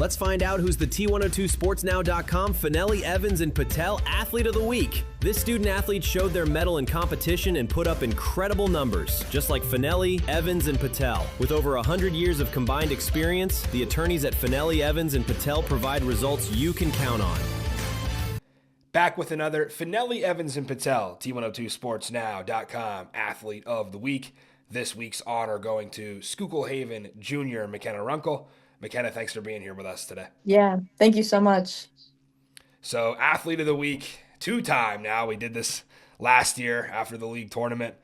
Let's find out who's the T102sportsnow.com Fanelli, Evans, and Patel Athlete of the Week. This student-athlete showed their mettle in competition and put up incredible numbers, just like Fanelli, Evans, and Patel. With over 100 years of combined experience, the attorneys at Fanelli, Evans, and Patel provide results you can count on. Back with another Fanelli, Evans, and Patel, T102sportsnow.com Athlete of the Week. This week's honor going to Schuylkill Haven Junior Mckenna Runkle. Mckenna, thanks for being here with us today. Yeah, thank you so much. So, Athlete of the Week, two-time now. We did this last year after the league tournament.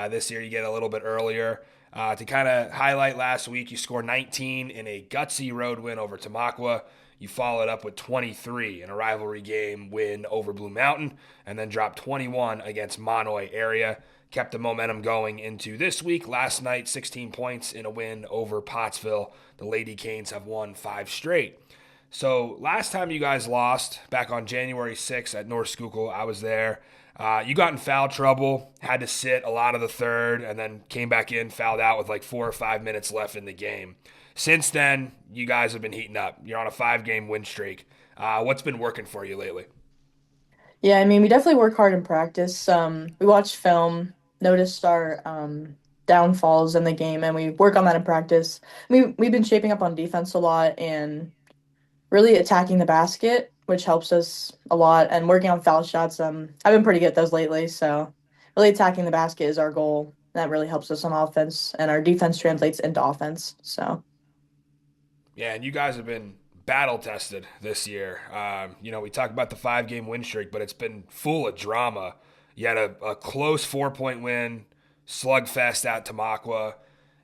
This year you get a little bit earlier. To kind of highlight last week, you scored 19 in a gutsy road win over Tamaqua. You followed up with 23 in a rivalry game win over Blue Mountain, and then dropped 21 against Mahanoy Area. Kept the momentum going into this week. Last night, 16 points in a win over Pottsville. The Lady Canes have won 5 straight. So last time you guys lost, back on January 6th at North Schuylkill, I was there. You got in foul trouble, had to sit a lot of the third, and then came back in, fouled out with like 4 or 5 minutes left in the game. Since then, you guys have been heating up. You're on a 5-game win streak. What's been working for you lately? Yeah, I mean, we definitely work hard in practice. We watch film, noticed our downfalls in the game, and we work on that in practice. We've been shaping up on defense a lot and really attacking the basket, which helps us a lot, and working on foul shots. I've been pretty good at those lately, so really attacking the basket is our goal. That really helps us on offense, and our defense translates into offense. So. Yeah, and you guys have been battle-tested this year. We talk about the 5-game win streak, but it's been full of drama. You had a close 4-point win, slugfest at Tamaqua.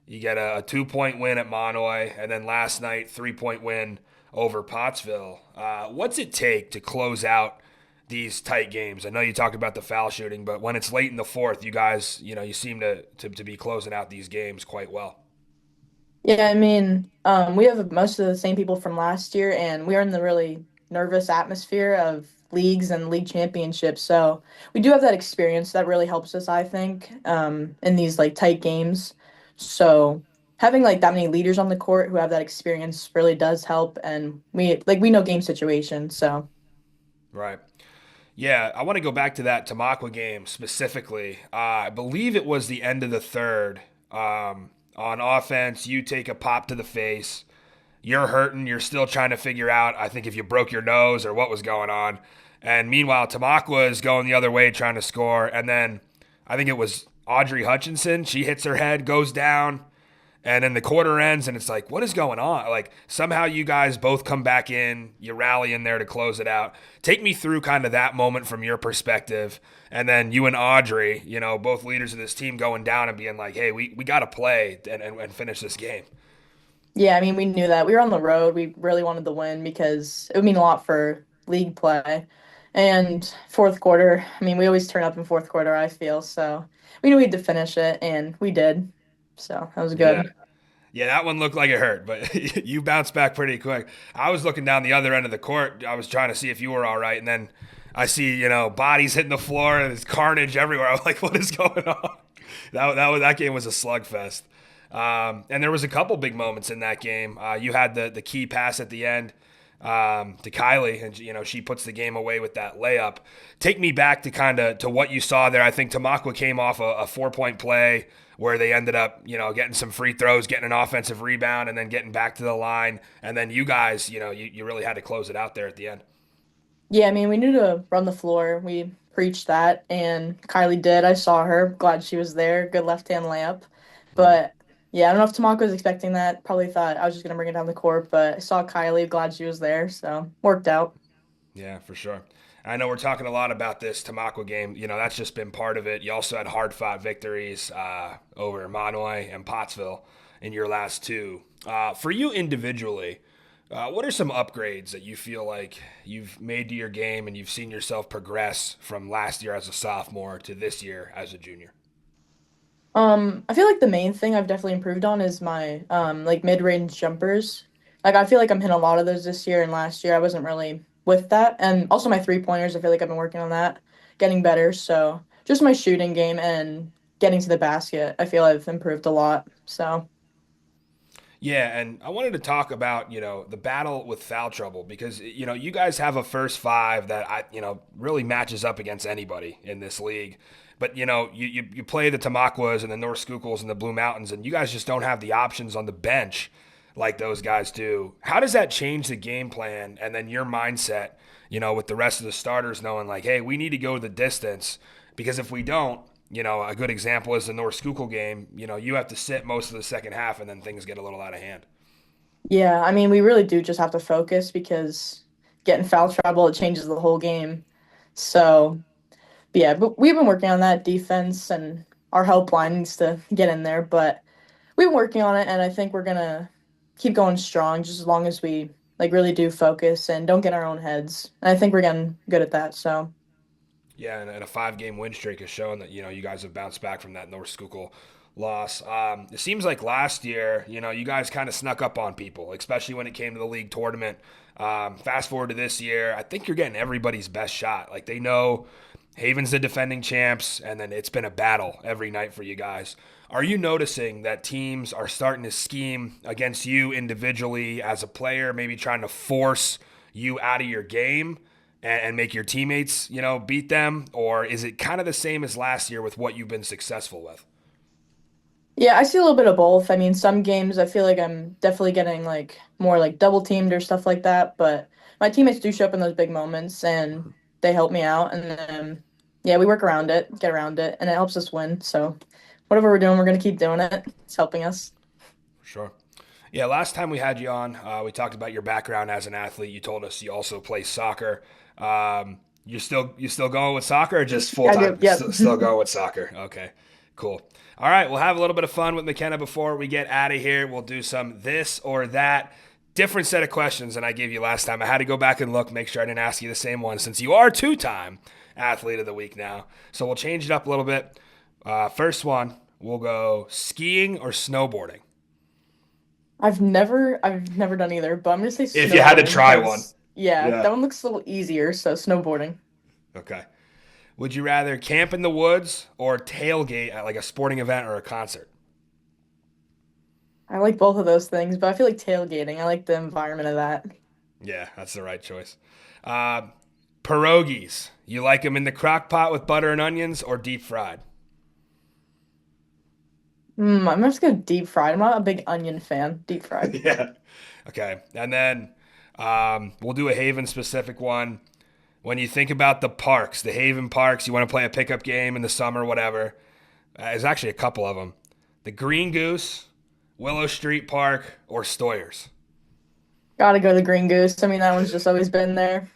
You get a 2-point win at Mahanoy, and then last night, 3-point win over Pottsville. What's it take to close out these tight games? I know you talked about the foul shooting, but when it's late in the fourth, you guys, you seem to be closing out these games quite well. Yeah, I mean, we have most of the same people from last year, and we're in the really nervous atmosphere of leagues and league championships. So we do have that experience that really helps us, I think, in these like tight games. So having like that many leaders on the court who have that experience really does help, and we know game situations. So Right. Yeah, I want to go back to that Tamaqua game specifically. I believe it was the end of the third. On offense, you take a pop to the face. You're hurting. You're still trying to figure out, I think, if you broke your nose or what was going on. And meanwhile, Tamaqua is going the other way trying to score. And then I think it was Audrey Hutchinson. She hits her head, goes down. And then the quarter ends, and it's like, what is going on? Like, somehow you guys both come back in. You rally in there to close it out. Take me through kind of that moment from your perspective. And then you and Audrey, both leaders of this team going down and being like, hey, we got to play and finish this game. yeah, I mean, we knew that we were on the road. We really wanted the win because it would mean a lot for league play. And fourth quarter, I mean, we always turn up in fourth quarter, I feel. So we knew we had to finish it, and we did. So that was good. Yeah. Yeah, that one looked like it hurt, but you bounced back pretty quick. I was looking down the other end of the court. I was trying to see if you were all right, and then I see, bodies hitting the floor and there's carnage everywhere. I was like, what is going on? That game was a slugfest. And there was a couple big moments in that game. You had the key pass at the end to Kylie, and she puts the game away with that layup. Take me back to what you saw there. I think Tamaqua came off a 4-point play where they ended up, getting some free throws, getting an offensive rebound, and then getting back to the line. And then you guys, you really had to close it out there at the end. Yeah, I mean, we knew to run the floor. We preached that, and Kylie did. I saw her. Glad she was there. Good left-hand layup. But, yeah, I don't know if Tamako was expecting that. Probably thought I was just going to bring it down the court, but I saw Kylie. Glad she was there, so worked out. Yeah, for sure. I know we're talking a lot about this Tamaqua game. That's just been part of it. You also had hard-fought victories over Mahanoy and Pottsville in your last two. For you individually, what are some upgrades that you feel like you've made to your game and you've seen yourself progress from last year as a sophomore to this year as a junior? I feel like the main thing I've definitely improved on is my like mid-range jumpers. Like I feel like I'm hitting a lot of those this year, and last year I wasn't really with that. And also my three-pointers, I feel like I've been working on that, getting better. So just my shooting game and getting to the basket, I feel I've improved a lot. So Yeah, and I wanted to talk about, the battle with foul trouble because, you guys have a first five that really matches up against anybody in this league. But, you play the Tamaquas and the North Schuykkills and the Blue Mountains, and you guys just don't have the options on the bench like those guys do. How does that change the game plan and then your mindset, with the rest of the starters knowing like, hey, we need to go the distance because if we don't, a good example is the North Schuylkill game. You have to sit most of the second half and then things get a little out of hand. Yeah, I mean, we really do just have to focus because getting foul trouble, it changes the whole game. So, yeah, but we've been working on that defense and our help line needs to get in there, but we've been working on it and I think we're gonna keep going strong just as long as we like really do focus and don't get in our own heads. And I think we're getting good at that. So, Yeah, and a 5-game win streak has shown that, you guys have bounced back from that North Schuylkill loss. It seems like last year, you guys kind of snuck up on people, especially when it came to the league tournament. Fast forward to this year, I think you're getting everybody's best shot. Like they know Haven's the defending champs, and then it's been a battle every night for you guys. Are you noticing that teams are starting to scheme against you individually as a player, maybe trying to force you out of your game and make your teammates, beat them? Or is it kind of the same as last year with what you've been successful with? yeah, I see a little bit of both. I mean, some games I feel like I'm definitely getting like more like double teamed or stuff like that, but my teammates do show up in those big moments and they help me out and then yeah, we work around it, get around it, and it helps us win. So whatever we're doing, we're gonna keep doing it. It's helping us. Sure. Yeah, last time we had you on, we talked about your background as an athlete. You told us you also play soccer. You still going with soccer or just full I time? do, yep. Still going with soccer. Okay, cool. All right, we'll have a little bit of fun with Mckenna before we get out of here. We'll do some this or that. Different set of questions than I gave you last time. I had to go back and look, make sure I didn't ask you the same one since you are two-time athlete of the week now. So we'll change it up a little bit. First one, we'll go skiing or snowboarding. I've never done either, but I'm gonna say If you had to snowboarding try one. because yeah, that one looks a little easier, so snowboarding. Okay. Would you rather camp in the woods or tailgate at like a sporting event or a concert? I like both of those things, but I feel like tailgating. I like the environment of that. Yeah, that's the right choice. Pierogies. You like them in the crock pot with butter and onions or deep fried? I'm just gonna deep fried. I'm not a big onion fan. Deep fried. Yeah. Okay. And then we'll do a Haven specific one. When you think about the parks, the Haven parks, you want to play a pickup game in the summer, whatever. There's actually a couple of them. The Green Goose, Willow Street Park, or Stoyers. Gotta go the Green Goose. I mean, that one's just always been there.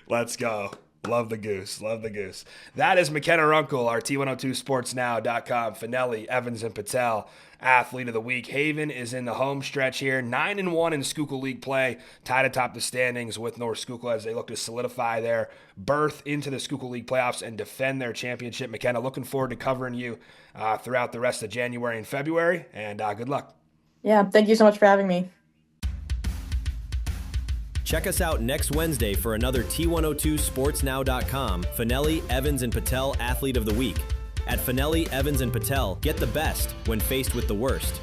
Let's go. Love the goose. Love the goose. That is Mckenna Runkle, our T102sportsnow.com. Fanelli, Evans, and Patel, athlete of the week. Haven is in the home stretch here. 9-1 in Schuylkill League play, tied atop the standings with North Schuylkill as they look to solidify their berth into the Schuylkill League playoffs and defend their championship. Mckenna, looking forward to covering you throughout the rest of January and February, and good luck. Yeah, thank you so much for having me. Check us out next Wednesday for another T102sportsnow.com Fanelli, Evans, and Patel Athlete of the Week. At Fanelli, Evans, and Patel, get the best when faced with the worst.